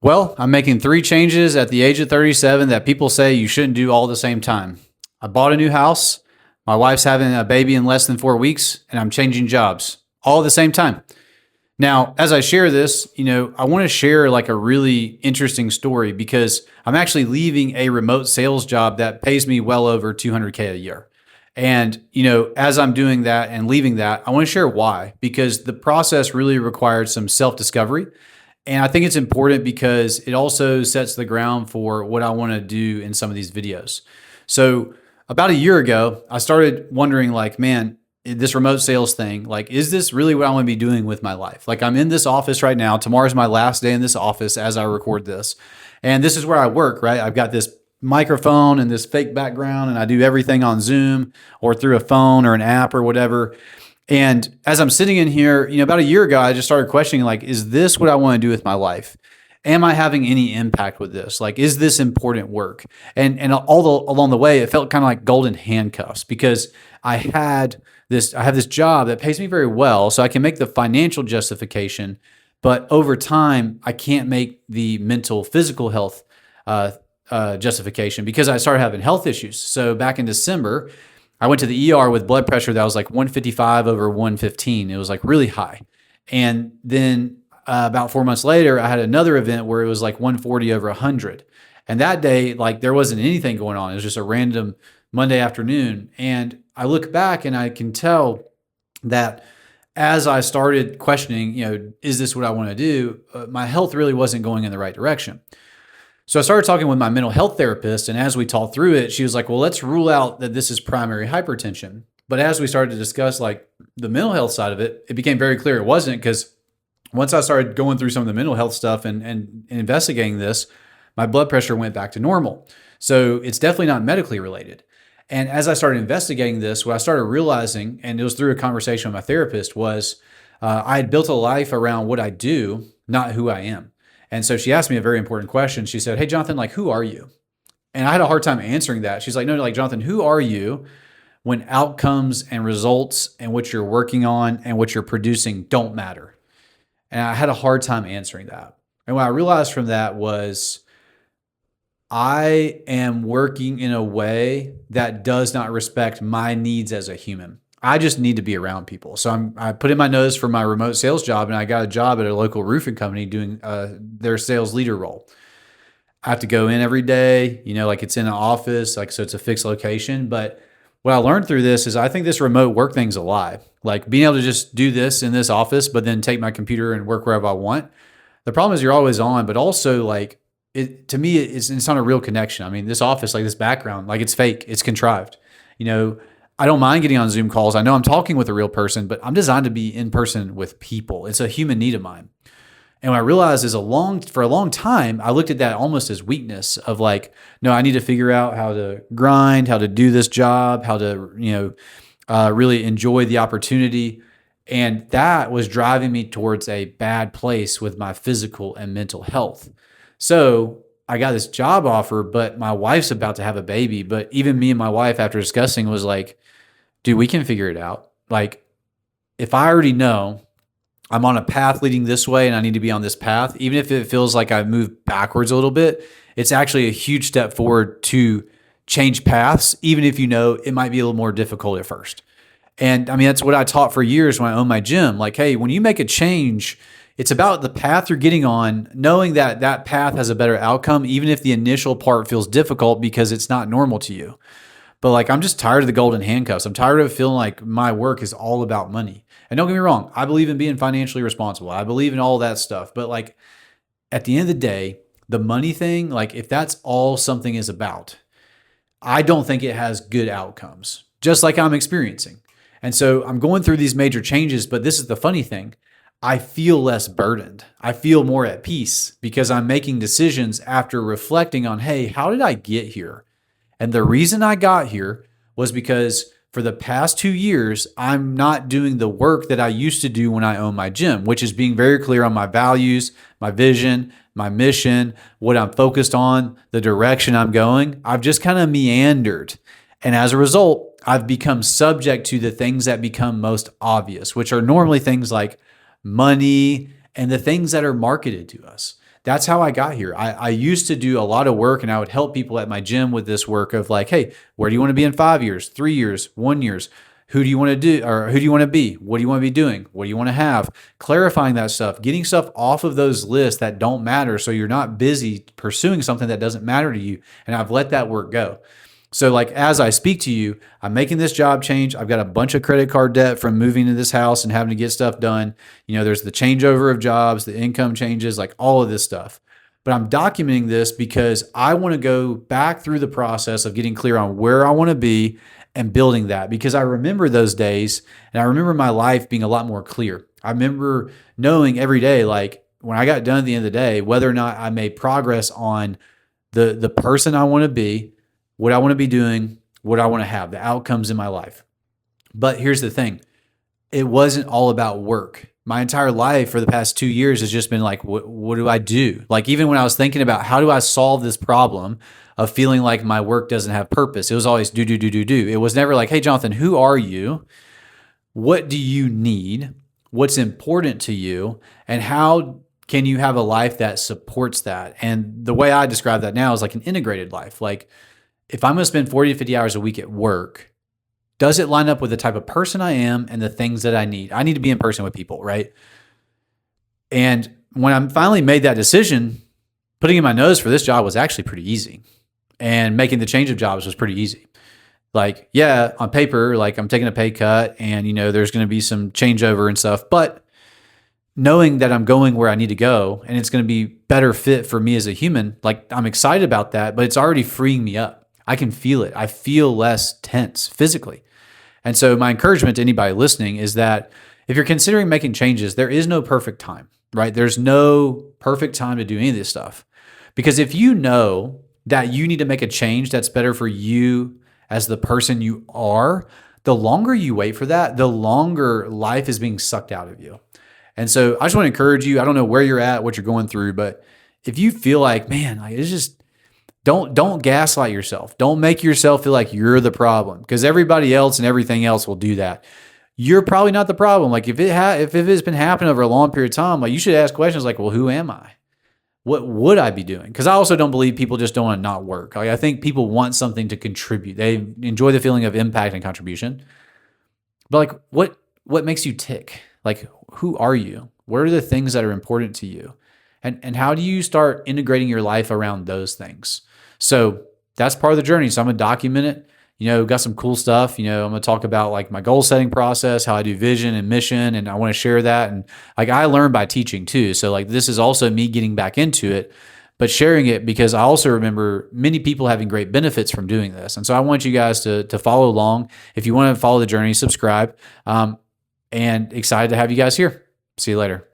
Well, I'm making three changes at the age of 37 that people say you shouldn't do all at the same time. I bought a new house. My wife's having a baby in less than 4 weeks, and I'm changing jobs all at the same time. Now, as I share this, I want to share like a really interesting story because I'm actually leaving a remote sales job that pays me well over 200K a year. And, as I'm doing that and leaving that, I want to share why, because the process really required some self discovery. And I think it's important because it also sets the ground for what I want to do in some of these videos. So about a year ago, I started wondering like, man, this remote sales thing, like, is this really what I want to be doing with my life? Like, I'm in this office right now. Tomorrow's my last day in this office as I record this. And this is where I work, right? I've got this microphone and this fake background, and I do everything on Zoom or through a phone or an app or whatever. And as I'm sitting in here, about a year ago, I just started questioning, like, is this what I want to do with my life? Am I having any impact with this? Like, is this important work? And along the way, it felt kind of like golden handcuffs because I have this job that pays me very well, so I can make the financial justification, but over time, I can't make the mental, physical health justification because I started having health issues. So back in December, I went to the ER with blood pressure that was like 155 over 115. It was like really high. And then about 4 months later, I had another event where it was like 140 over 100. And that day, like there wasn't anything going on. It was just a random Monday afternoon. And I look back and I can tell that as I started questioning, is this what I want to do? My health really wasn't going in the right direction. So I started talking with my mental health therapist, and as we talked through it, she was like, well, let's rule out that this is primary hypertension. But as we started to discuss like the mental health side of it, it became very clear it wasn't, because once I started going through some of the mental health stuff and investigating this, my blood pressure went back to normal. So it's definitely not medically related. And as I started investigating this, what I started realizing, and it was through a conversation with my therapist, was I had built a life around what I do, not who I am. And so she asked me a very important question. She said, hey, Jonathan, like, who are you? And I had a hard time answering that. She's like, no, like, Jonathan, who are you when outcomes and results and what you're working on and what you're producing don't matter? And I had a hard time answering that. And what I realized from that was I am working in a way that does not respect my needs as a human. I just need to be around people. So I put in my nose for my remote sales job, and I got a job at a local roofing company doing their sales leader role. I have to go in every day, like it's in an office, like, so it's a fixed location. But what I learned through this is I think this remote work thing's alive. Like being able to just do this in this office, but then take my computer and work wherever I want. The problem is you're always on, but also like to me, it's not a real connection. I mean, this office, like this background, like it's fake, it's contrived. I don't mind getting on Zoom calls. I know I'm talking with a real person, but I'm designed to be in person with people. It's a human need of mine. And what I realized is for a long time, I looked at that almost as weakness of like, no, I need to figure out how to grind, how to do this job, how to, really enjoy the opportunity. And that was driving me towards a bad place with my physical and mental health. So I got this job offer, but my wife's about to have a baby. But even me and my wife, after discussing, was like, dude, we can figure it out. Like, if I already know I'm on a path leading this way and I need to be on this path, even if it feels like I've moved backwards a little bit, it's actually a huge step forward to change paths, even if it might be a little more difficult at first. And I mean, that's what I taught for years when I owned my gym. Like, hey, when you make a change, it's about the path you're getting on, knowing that that path has a better outcome, even if the initial part feels difficult because it's not normal to you. But like, I'm just tired of the golden handcuffs. I'm tired of feeling like my work is all about money. And don't get me wrong, I believe in being financially responsible. I believe in all that stuff. But like, at the end of the day, the money thing, like if that's all something is about, I don't think it has good outcomes, just like I'm experiencing. And so I'm going through these major changes, but this is the funny thing. I feel less burdened. I feel more at peace because I'm making decisions after reflecting on, hey, how did I get here? And the reason I got here was because for the past 2 years, I'm not doing the work that I used to do when I owned my gym, which is being very clear on my values, my vision, my mission, what I'm focused on, the direction I'm going. I've just kind of meandered. And as a result, I've become subject to the things that become most obvious, which are normally things like money and the things that are marketed to us. That's how I got here. I used to do a lot of work and I would help people at my gym with this work of like, hey, where do you want to be in 5 years, 3 years, 1 years? Who do you want to do, or who do you want to be? What do you want to be doing? What do you want to have? Clarifying that stuff, getting stuff off of those lists that don't matter. So you're not busy pursuing something that doesn't matter to you. And I've let that work go. So like as I speak to you, I'm making this job change. I've got a bunch of credit card debt from moving to this house and having to get stuff done. There's the changeover of jobs, the income changes, like all of this stuff. But I'm documenting this because I want to go back through the process of getting clear on where I want to be and building that, because I remember those days and I remember my life being a lot more clear. I remember knowing every day, like when I got done at the end of the day, whether or not I made progress on the person I want to be, what I want to be doing, what I want to have, the outcomes in my life. But here's the thing. It wasn't all about work. My entire life for the past 2 years has just been like, what do I do? Like even when I was thinking about how do I solve this problem of feeling like my work doesn't have purpose, it was always do. It was never like, hey, Jonathan, who are you? What do you need? What's important to you? And how can you have a life that supports that? And the way I describe that now is like an integrated life. Like if I'm going to spend 40 to 50 hours a week at work, does it line up with the type of person I am and the things that I need? I need to be in person with people, right? And when I finally made that decision, putting in my nose for this job was actually pretty easy. And making the change of jobs was pretty easy. Like, yeah, on paper, like I'm taking a pay cut and, there's going to be some changeover and stuff. But knowing that I'm going where I need to go and it's going to be better fit for me as a human, like I'm excited about that, but it's already freeing me up. I can feel it. I feel less tense physically. And so my encouragement to anybody listening is that if you're considering making changes, there is no perfect time, right? There's no perfect time to do any of this stuff. Because if you know that you need to make a change that's better for you as the person you are, the longer you wait for that, the longer life is being sucked out of you. And so I just want to encourage you. I don't know where you're at, what you're going through, but if you feel like, man, like it's just, don't gaslight yourself. Don't make yourself feel like you're the problem, because everybody else and everything else will do that. You're probably not the problem. Like if it has been happening over a long period of time, like you should ask questions like, well, who am I? What would I be doing? Because I also don't believe people just don't want to not work. Like I think people want something to contribute. They enjoy the feeling of impact and contribution. But like what makes you tick? Like who are you? What are the things that are important to you? And how do you start integrating your life around those things? So that's part of the journey. So I'm going to document it. Got some cool stuff. I'm going to talk about like my goal setting process, how I do vision and mission, and I want to share that. And like I learn by teaching too. So like this is also me getting back into it, but sharing it because I also remember many people having great benefits from doing this. And so I want you guys to follow along. If you want to follow the journey, subscribe. And excited to have you guys here. See you later.